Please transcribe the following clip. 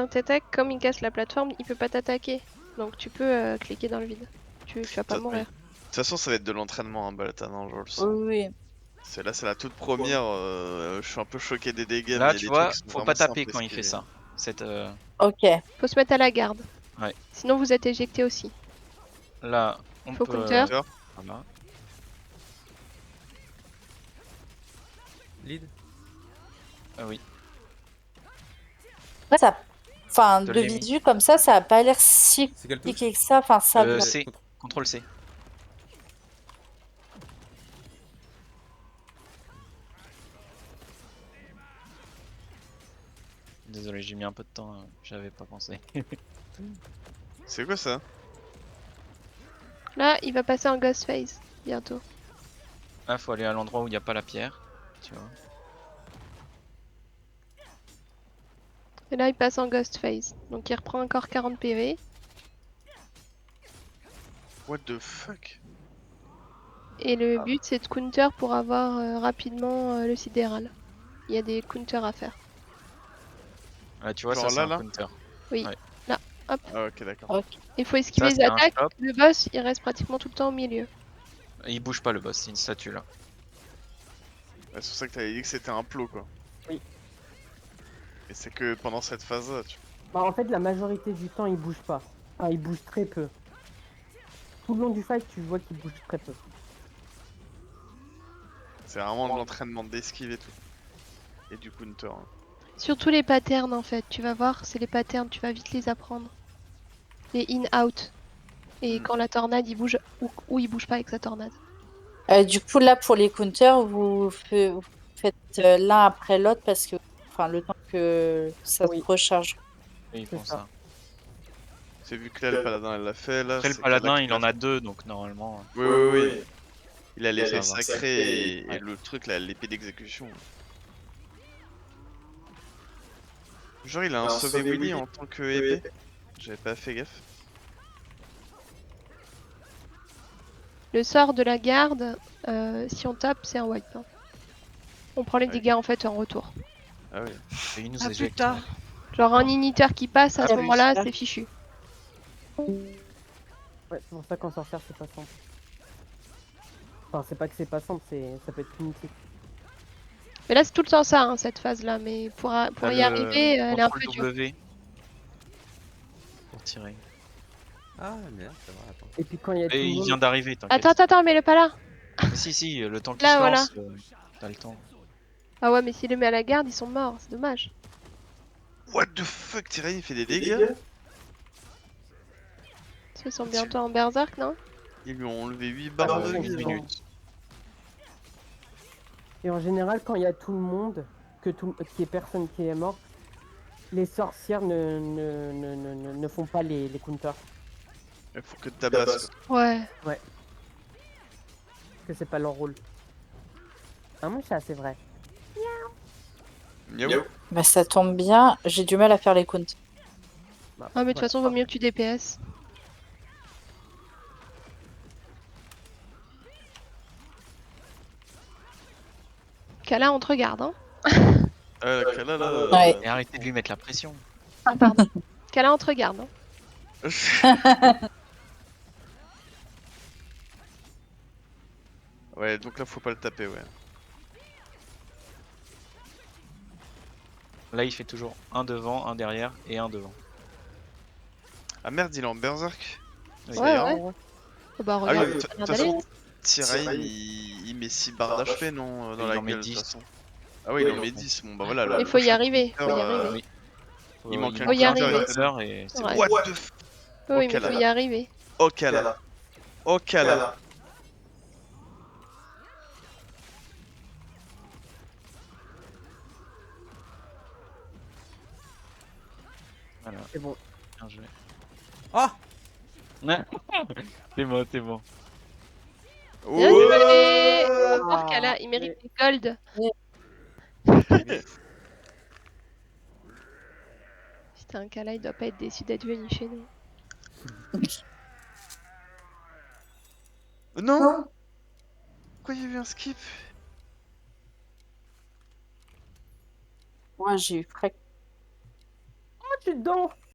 t'attaque, comme il casse la plateforme, il peut pas t'attaquer. Donc tu peux cliquer dans le vide. Tu vas pas mourir. De toute façon, ça va être de l'entraînement, hein, Balatan, hein, je le sens. Oui. Là, c'est la toute première. Je suis un peu choqué des dégâts, Là, mais il y a tu des vois, trucs qui sont faut vraiment pas taper simples à quand il fait esquiver. ça. Ok. Faut se mettre à la garde. Ouais. Sinon vous êtes éjecté aussi. Là, on Faut peut. counter. Voilà. Lead. Oui. Ouais, ça... Enfin, Te de l'ai mis. visu comme ça a pas l'air si C'est quelle touche? compliqué que ça. Enfin, ça. C. Contrôle C. Désolé, j'ai mis un peu de temps, j'avais pas pensé. C'est quoi ça? Là, il va passer en ghost phase bientôt. Là, faut aller à l'endroit où il n'y a pas la pierre, tu vois. Et là, il passe en ghost phase. Donc il reprend encore 40 PV. What the fuck? Et le but, c'est de counter pour avoir rapidement le sidéral. Il y a des counters à faire. Là, tu vois, Genre ça c'est un là? counter. Oui. Ouais. Là, hop. Ah, ok, d'accord. Ok. Il faut esquiver Ça, les c'est un attaques. stop. Le boss, il reste pratiquement tout le temps au milieu. Il bouge pas le boss, c'est une statue là. Ouais, c'est pour ça que t'avais dit que c'était un plot, quoi. Oui. Et c'est que pendant cette phase-là, tu Bah, en fait, la majorité du temps, il bouge pas. Enfin, il bouge très peu. Tout le long du fight, tu vois qu'il bouge très peu. C'est vraiment de l'entraînement d'esquive et tout. Et du counter. Hein. Surtout les patterns en fait. Tu vas voir, c'est les patterns. Tu vas vite les apprendre. Les in-out. Et quand la tornade, il bouge ou il bouge pas avec sa tornade. Du coup, là, pour les counters, vous faites l'un après l'autre parce que, enfin, le temps que ça Oui. se recharge. Et ils C'est font ça. ça. C'est vu que là, le paladin, elle l'a fait. Là, Après, le c'est paladin, Kala qui il l'a en a fait. deux, donc normalement. Oui. Il a l'épée Ça va. sacrée et Ouais. le truc, là, l'épée d'exécution. Genre, il a un sauvé Willy en tant que épée. J'avais pas fait gaffe. Le sort de la garde, si on tape, c'est un wipe. Hein. On prend les Ah oui. dégâts en fait en retour. Ah oui. Et il nous Ah éjecte. putain. Genre un inhibiteur qui passe, à Ah ce oui. moment-là, c'est fichu. Ouais, c'est pour ça qu'en sorcière, c'est pas simple. Enfin, c'est pas que c'est pas simple, ça peut être punitif. Mais là, c'est tout le temps ça, hein, cette phase-là. Mais pour T'as y arriver, elle est un peu contrôle dure. W. Pour tirer. Ah merde, c'est vrai, attends. Et puis quand il y a tout Et le il monde... vient d'arriver, t'inquiète. Attends, mets-le pas là. Mais si, le temps qu'il Là, se voilà. lance, t'as le temps. Ah ouais, mais s'il le met à la garde, ils sont morts. C'est dommage. What the fuck, Tyrion, il fait des dégâts? Ils sont bientôt en berserk, non? Ils lui ont enlevé 8 barres de 8 vie. minutes. Et en général, quand il y a tout le monde, qu'il y ait personne qui est mort, les sorcières ne font pas les counters. Il faut que tabasses. Ouais. Parce que c'est pas leur rôle. Ah, mon chat, c'est vrai. Miaou. Bah, ça tombe bien, j'ai du mal à faire les counters. Bah, Ah, mais de toute façon, vaut mieux que tu DPS. Kala, on te regarde, hein. Ah, la Kala, là. Ouais. Et arrêtez de lui mettre la pression. Ah, pardon. Kala, on te regarde, hein. Ouais, donc là, faut pas le taper, ouais. Là, il fait toujours un devant, un derrière et un devant. Ah merde, il est en berserk. Oui. Ça Ouais, ira. ouais. Oh, bah, Ah oui, regarde. de toute regarde façon, aller. Tyrion, il met 6 barres d'HP, non? Dans Il la en met gueule, de 10. toute façon. Ah oui, il en met 10. Bon, bah voilà. Il faut y arriver. Faut y counter, arriver. Oui. Il manque un Faut y counter, arriver. Et c'est Ouais. What the f... Oui, Ok, mais là. faut y arriver. Ok, là. Ok, là. Voilà, C'est bon. bien joué. Ah Ouais. C'est bon. Bien joué. Fort Ah, Kala, il mérite des gold. Putain, Kala, il doit pas être déçu d'être venu chez nous. Non! Pourquoi il y a eu un skip? Moi, j'ai eu frec. Oh je suis dedans.